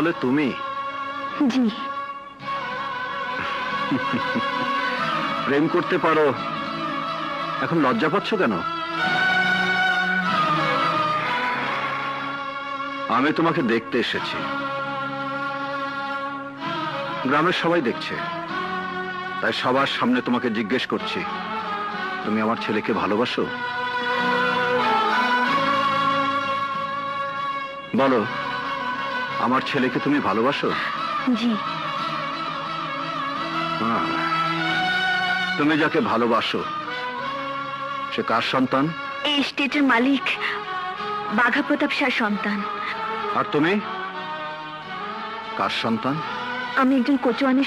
তাহলে তুমি? জি। প্রেম করতে পারো, এখন লজ্জা পাচ্ছ কেন? আমি তোমাকে দেখতে এসেছি, গ্রামের সবাই দেখছে, তাই সবার সামনে তোমাকে জিজ্ঞেস করছি, তুমি আমার ছেলেকে ভালোবাসো? বলো, আমার ছেলেকে তুমি ভালোবাসো? জি। তুমি যাকে ভালোবাসো সে কার সন্তান? এই স্টেটের মালিক বাঘা প্রতাপ শাহর সন্তান। আর তুমি কার সন্তান? আমি একজন কোচওয়ানের